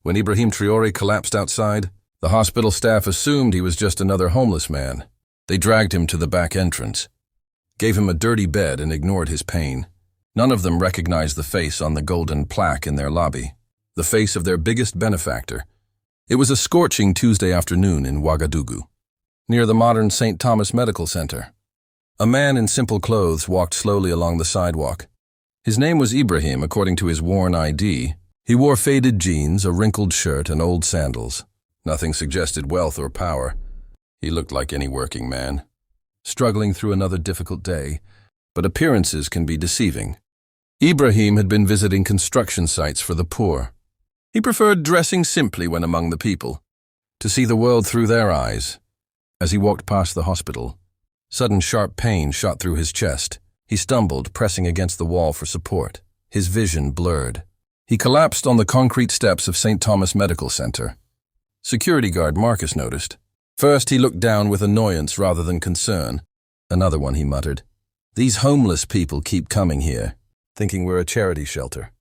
When Ibrahim Traoré collapsed outside, the hospital staff assumed he was just another homeless man. They dragged him to the back entrance, gave him a dirty bed and ignored his pain. None of them recognized the face on the golden plaque in their lobby, the face of their biggest benefactor. It was a scorching Tuesday afternoon in Ouagadougou, near the modern St. Thomas Medical Center. A man in simple clothes walked slowly along the sidewalk. His name was Ibrahim, according to his worn ID. He wore faded jeans, a wrinkled shirt, and old sandals. Nothing suggested wealth or power. He looked like any working man, struggling through another difficult day, but appearances can be deceiving. Ibrahim had been visiting construction sites for the poor. He preferred dressing simply when among the people, to see the world through their eyes. As he walked past the hospital, sudden sharp pain shot through his chest. He stumbled, pressing against the wall for support. His vision blurred. He collapsed on the concrete steps of St. Thomas Medical Center. Security guard Marcus noticed. First, he looked down with annoyance rather than concern. Another one, he muttered. These homeless people keep coming here, thinking we're a charity shelter.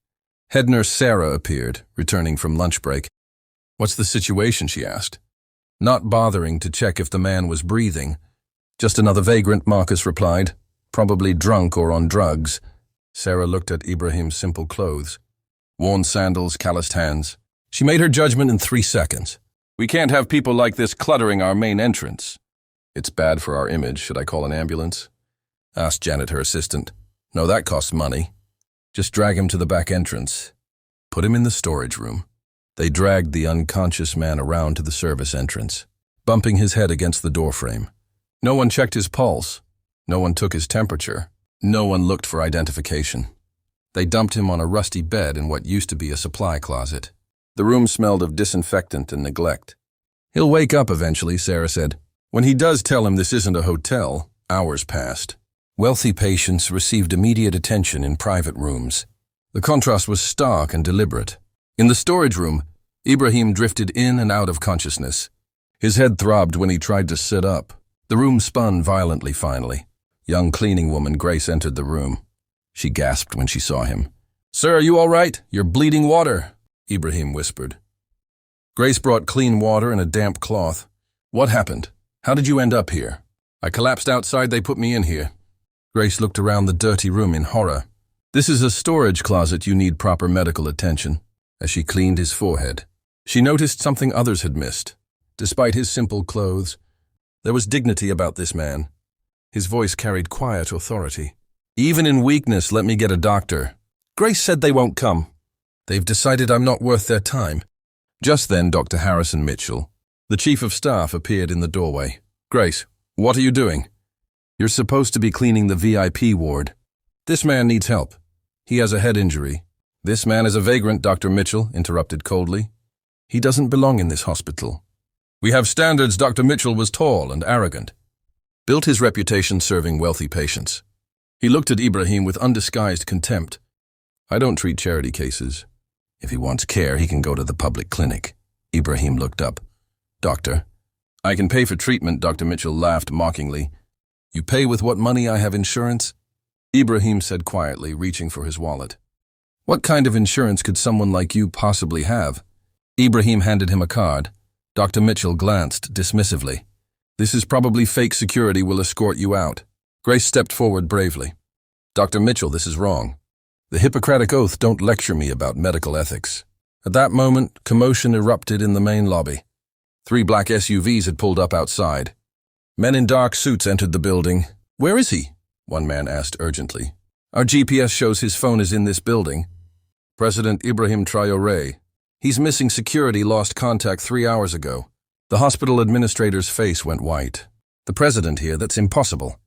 Head nurse Sarah appeared, returning from lunch break. What's the situation, she asked. Not bothering to check if the man was breathing. Just another vagrant, Marcus replied. Probably drunk or on drugs. Sarah looked at Ibrahim's simple clothes. Worn sandals, calloused hands. She made her judgment in 3 seconds. We can't have people like this cluttering our main entrance. It's bad for our image. Should I call an ambulance? Asked Janet, her assistant. No, that costs money. Just drag him to the back entrance. Put him in the storage room. They dragged the unconscious man around to the service entrance, bumping his head against the doorframe. No one checked his pulse. No one took his temperature. No one looked for identification. They dumped him on a rusty bed in what used to be a supply closet. The room smelled of disinfectant and neglect. He'll wake up eventually, Sarah said. When he does tell him this isn't a hotel, hours passed. Wealthy patients received immediate attention in private rooms. The contrast was stark and deliberate. In the storage room, Ibrahim drifted in and out of consciousness. His head throbbed when he tried to sit up. The room spun violently finally. Young cleaning woman Grace entered the room. She gasped when she saw him. Sir, are you all right? You're bleeding water, Ibrahim whispered. Grace brought clean water and a damp cloth. What happened? How did you end up here? I collapsed outside, they put me in here. Grace looked around the dirty room in horror. This is a storage closet, you need proper medical attention. As she cleaned his forehead, she noticed something others had missed. Despite his simple clothes, there was dignity about this man. His voice carried quiet authority. Even in weakness, let me get a doctor. Grace said they won't come. They've decided I'm not worth their time. Just then, Dr. Harrison Mitchell, the chief of staff, appeared in the doorway. Grace, what are you doing? You're supposed to be cleaning the VIP ward. This man needs help. He has a head injury. This man is a vagrant, Dr. Mitchell interrupted coldly. He doesn't belong in this hospital. We have standards. Dr. Mitchell was tall and arrogant. Built his reputation serving wealthy patients. He looked at Ibrahim with undisguised contempt. I don't treat charity cases. If he wants care, he can go to the public clinic. Ibrahim looked up. Doctor, I can pay for treatment, Dr. Mitchell laughed mockingly. You pay with what money? I have insurance? Ibrahim said quietly, reaching for his wallet. What kind of insurance could someone like you possibly have? Ibrahim handed him a card. Dr. Mitchell glanced dismissively. This is probably fake security, will escort you out. Grace stepped forward bravely. Dr. Mitchell, this is wrong. The Hippocratic Oath don't lecture me about medical ethics. At that moment, commotion erupted in the main lobby. 3 black SUVs had pulled up outside. Men in dark suits entered the building. Where is he? One man asked urgently. Our GPS shows his phone is in this building. President Ibrahim Traoré. He's missing security, lost contact 3 hours ago. The hospital administrator's face went white. The president here, that's impossible.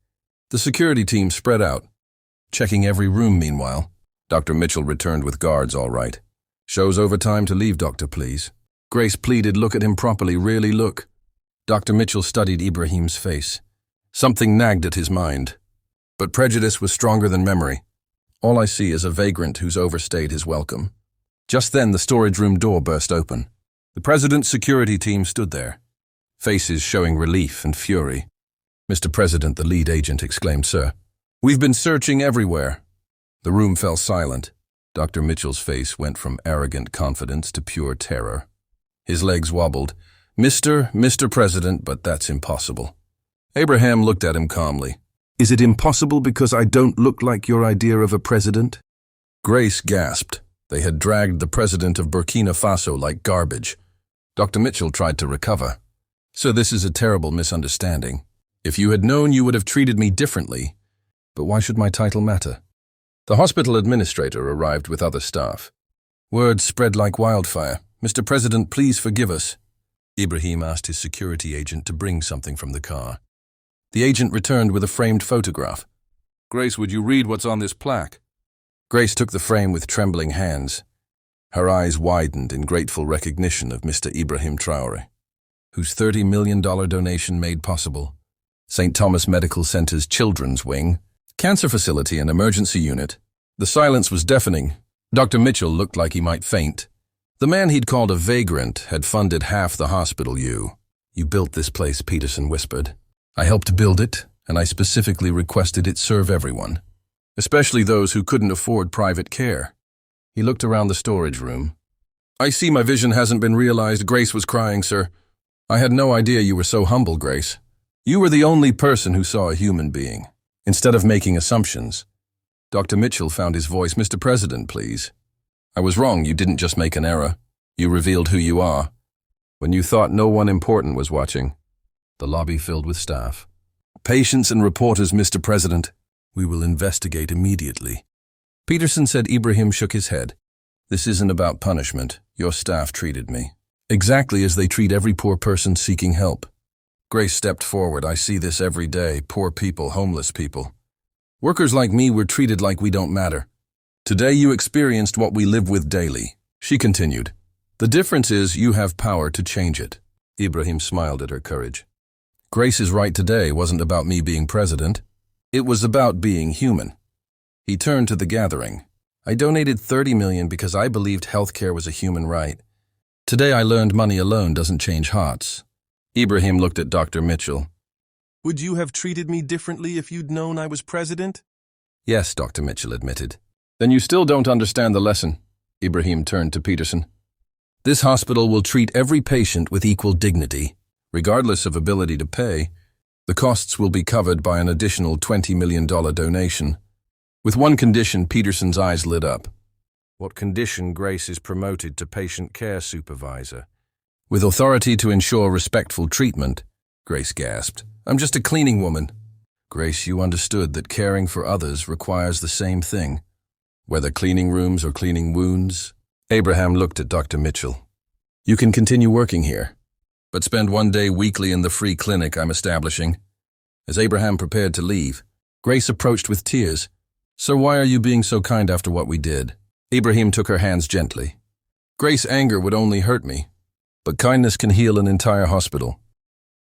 The security team spread out, checking every room meanwhile. Dr. Mitchell returned with guards, all right. Shows overtime to leave, doctor, please. Grace pleaded, look at him properly, really look. Dr. Mitchell studied Ibrahim's face. Something nagged at his mind. But prejudice was stronger than memory. All I see is a vagrant who's overstayed his welcome. Just then, the storage room door burst open. The president's security team stood there, faces showing relief and fury. Mr. President, the lead agent exclaimed, Sir, we've been searching everywhere. The room fell silent. Dr. Mitchell's face went from arrogant confidence to pure terror. His legs wobbled. Mr. President, but that's impossible. Abraham looked at him calmly. Is it impossible because I don't look like your idea of a president? Grace gasped. They had dragged the president of Burkina Faso like garbage. Dr. Mitchell tried to recover. So this is a terrible misunderstanding. If you had known, you would have treated me differently. But why should my title matter? The hospital administrator arrived with other staff. Word spread like wildfire. Mr. President, please forgive us. Ibrahim asked his security agent to bring something from the car. The agent returned with a framed photograph. Grace, would you read what's on this plaque? Grace took the frame with trembling hands. Her eyes widened in grateful recognition of Mr. Ibrahim Traoré, whose $30 million donation made possible St. Thomas Medical Center's Children's Wing, Cancer Facility and Emergency Unit. The silence was deafening. Dr. Mitchell looked like he might faint. The man he'd called a vagrant had funded half the hospital. You built this place, Peterson whispered. I helped build it, and I specifically requested it serve everyone, especially those who couldn't afford private care. He looked around the storage room. I see my vision hasn't been realized. Grace was crying, sir. I had no idea you were so humble, Grace. You were the only person who saw a human being, instead of making assumptions. Dr. Mitchell found his voice. Mr. President, please. I was wrong. You didn't just make an error. You revealed who you are. When you thought no one important was watching. The lobby filled with staff. Patients and reporters, Mr. President. We will investigate immediately. Peterson said. Ibrahim shook his head. This isn't about punishment. Your staff treated me exactly as they treat every poor person seeking help. Grace stepped forward. I see this every day. Poor people, homeless people. Workers like me were treated like we don't matter. Today you experienced what we live with daily. She continued. The difference is you have power to change it. Ibrahim smiled at her courage. Grace's right today wasn't about me being president. It was about being human. He turned to the gathering. I donated $30 million because I believed healthcare was a human right. Today I learned money alone doesn't change hearts. Ibrahim looked at Dr. Mitchell. Would you have treated me differently if you'd known I was president? Yes, Dr. Mitchell admitted. Then you still don't understand the lesson. Ibrahim turned to Peterson. This hospital will treat every patient with equal dignity, regardless of ability to pay. The costs will be covered by an additional $20 million donation. With one condition. Peterson's eyes lit up. What condition? Grace is promoted to patient care supervisor. With authority to ensure respectful treatment, Grace gasped. I'm just a cleaning woman. Grace, you understood that caring for others requires the same thing, whether cleaning rooms or cleaning wounds. Abraham looked at Dr. Mitchell. You can continue working here, but spend one day weekly in the free clinic I'm establishing. As Abraham prepared to leave, Grace approached with tears. So why are you being so kind after what we did? Ibrahim took her hands gently. Grace, anger would only hurt me, but kindness can heal an entire hospital.